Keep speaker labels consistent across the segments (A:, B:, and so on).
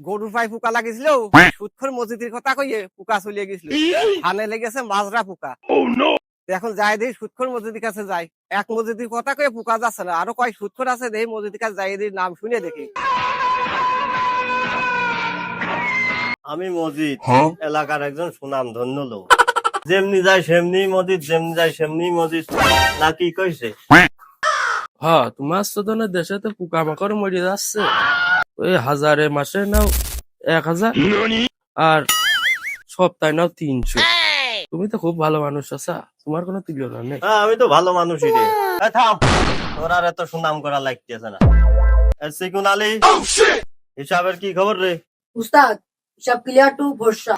A: গরুর পায়ে পোকা লাগিয়েছিল, সুৎখর মসজিদের কথা কইয়ে পোকা চলিয়ে গেছিল, ধানে লেগেছে মাজরা পোকা। এখন যাই দেখি সুৎখর মসজিদের কাছে যাই, এক মসজিদের কথা কয়ে পোকা যাচ্ছে না, আরো কয় সুৎখর আছে দেখি মসজিদের কাছে যাই দেখি নাম শুনে দেখি।
B: আমি মসজিদ এলাকার একজন সুনাম ধন্য লোক, যেমনি যায় সেমনি মসজিদ, যেমনি যায় সেমনি মসজিদ, না কি কইছে?
C: হ্যাঁ, তোমার তো দেশে তো পোকামাকড় মরে যাচ্ছে, ওই হাজারে মাসে নাও 1000 আর সপ্তাহে নাও 300। তুমি তো খুব ভালো মানুষ আছা, তোমার কোনো তুলনা নেই।
B: হ্যাঁ, আমি তো ভালো মানুষই রে। থাম, তোর আর এত সুনাম করা লাগতেছে না। সিকুন আলী, হিসাবের কি খবর রে?
D: উস্তাদ সব ক্লিয়ার টু ভরসা।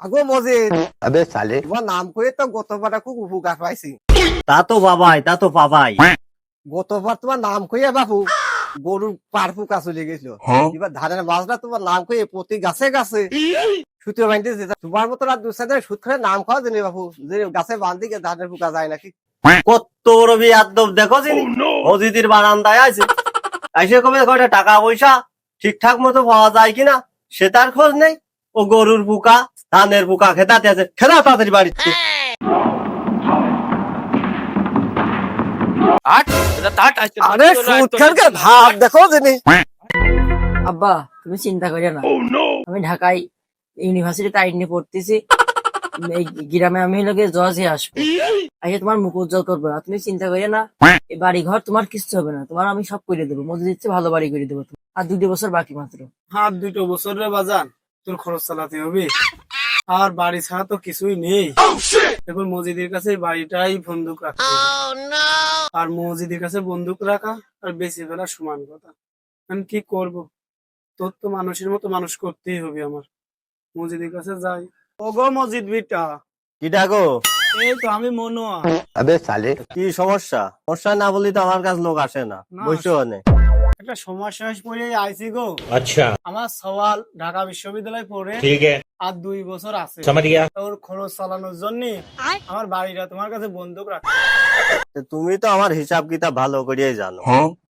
A: আগো মসজিদ,
E: अबे साले
A: তোমার নাম কয়ে তো গতবার খুব উপকার পাইছি।
B: তা তো বাবাই, তা তো বাবাই।
A: গতবার তোমার নাম কইয়া বাপু গরুর পার পোকা চলে গেছিল, এবার ধানের মাজরা তোমার নাম কইয়ে প্রতি গাছে গাছে সুতো বাঁধতে, তোমার মতো আর দু চার সুদ করে নাম খাওয়া জানি বাপু, যে গাছে বাঁধি ধানের পোকা যায় নাকি।
B: কত বড় বিয়াদব দেখো যিনি মসজিদের বারান্দায় আছে, এসে কবে কয়টা টাকা পয়সা ঠিকঠাক মতো পাওয়া যায় কিনা সে তার খোঁজ নেই। ও গরুর পোকা ধানের পোকা খেতাতে আছে, খেলা তাড়াতাড়ি বাড়িতে।
A: আরে সুদ খেলকে ভাব দেখো যিনি।
D: আব্বা তুমি চিন্তা করিও না, আমি ঢাকায় ইউনিভার্সিটিতে আইন নিয়ে পড়তেছি, এই গ্রামে আমি লোকে জজে আসবো, আজকে তোমার মুখ উজ্জ্বল করবো না, তুমি চিন্তা করিও না। এই বাড়ি ঘর তোমার কিচ্ছু হবে না, তোমার আমি সব করে দেবো, মধ্যে দিচ্ছে ভালো বাড়ি করে দেবো, আর 2 বছর বাকি মাত্র।
F: আর 2 বছর রে বাজান, তোর খরচ চালাতে হবে, আর বাড়ি ছাড়া তো কিছুই নেই। এখন মসজিদের কাছে বাড়িটাই বন্দুক রাখতে হবে। আর মসজিদের কাছে বন্দুক রাখা আর বেঁচে ফেলা সমান কথা। আমি কি করব, তোর তো মানুষের মতো মানুষ করতেই হবে আমার। মসজিদের কাছে যাই। ওগো মসজিদ বিটা,
B: কি ডাকো?
F: এই তো আমি মনোয়া।
E: अबे साले
B: কি সমস্যা? সমস্যা না বলি তো আমার কাছে লোক আসে না।
F: না।
B: বসো অনেক।
F: একটা সমস্যা পড়ে আইছি গো। আচ্ছা, আমার সওয়াল ঢাকা বিশ্ববিদ্যালয় পড়ে, ঠিক আছে, আর 2 বছর আছে। ওর খরচ চালানোর জন্য আমার বাড়িটা তোমার কাছে বন্দুক রাখ।
B: তুমি তো আমার হিসাব কিতাব ভালো করিয়ে জানো।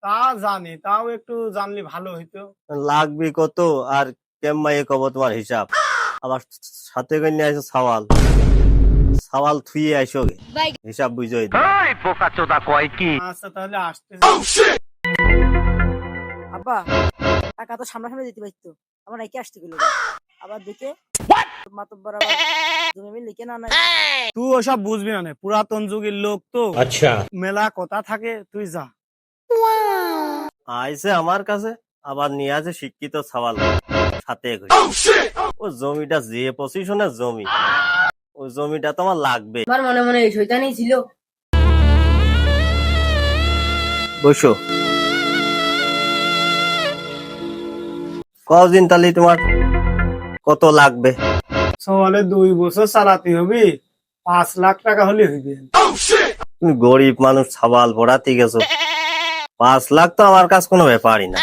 F: তা জানি, তাও একটু জানলে ভালো হইতো।
B: লাগবে কত আর কেমমাই কব তোমার হিসাব? আবার সাথে করে নিয়ে আসো সওয়াল, সওয়াল থুয়ে আসো গে, হিসাব বুঝোই।
F: আচ্ছা তাহলে আসতে।
D: আব্বা টাকা তো সামনাসামনি দিতে পারতো, আমার একে আসতে গেল, আবার দেখে মাতব্বর আবার জমি লিখে না নাই।
F: তুই ওসব বুঝবি না, পুরাতন যুগের লোক তো। আচ্ছা, মেলা কথা থাকে, তুই যা।
B: আইসে আমার কাছে, আবার নিয়ে আসে শিক্ষিত সওয়াল সাথে করে। ও জমিটা যে পজিশনের জমি, ওই জমিটা তোমার লাগবে।
D: আমার মনে মনে এই শয়তানি ছিল।
B: বসো। কদিন তাহলে তোমার কত লাগবে?
F: সওয়ালে 2 বছর চালাতে হবে, 5 লাখ টাকা হলে হইবে।
B: তুমি গরিব মানুষ, সওয়াল পড়াতে গেছো, 5 লাখ তো আমার কাছে কোনো ব্যাপারই না।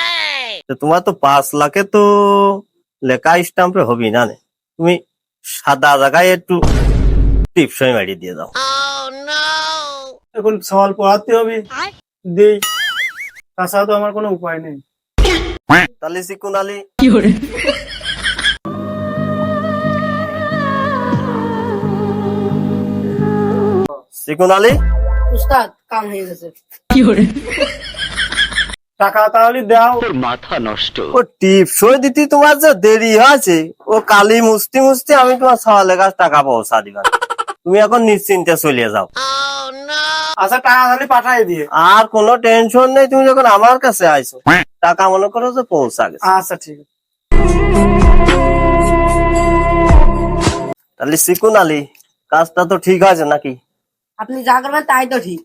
B: তো তোমার তো 5 লাখে তো লেখা স্টাম্পে হবি না, তুমি সাদা জায়গায় একটু টিপসই মারি দিয়ে দাও।
F: এখন সওয়াল পড়াতে হবে, দেই, তাছাড়া তো আমার কোনো উপায় নেই।
B: তাহলে সিকুন আলী, সিকুন আলী,
D: উস্তাদ কাম হয়ে গেছে।
F: টাকা তাহলে দাও।
B: ও টিপসই দিতে তোমার যে দেরি আছে, ও কালি মুছতে মুছতে আমি তোমার সওয়ালের কাছে টাকা পৌঁছা দিবা। তুমি এখন নিশ্চিন্তে চলে যাও।
F: আচ্ছা টাকা তাহলে পাঠাই দিয়ে।
B: আর কোনো টেনশন নেই, তুমি যখন আমার কাছে আইছো, টাকা মনে করো যে পৌঁছা গেছে।
F: আচ্ছা ঠিক আছে।
B: তাহলে সিকুন আলী, কাজটা তো ঠিক আছে নাকি?
D: আপনি যা করবেন তাই তো ঠিক।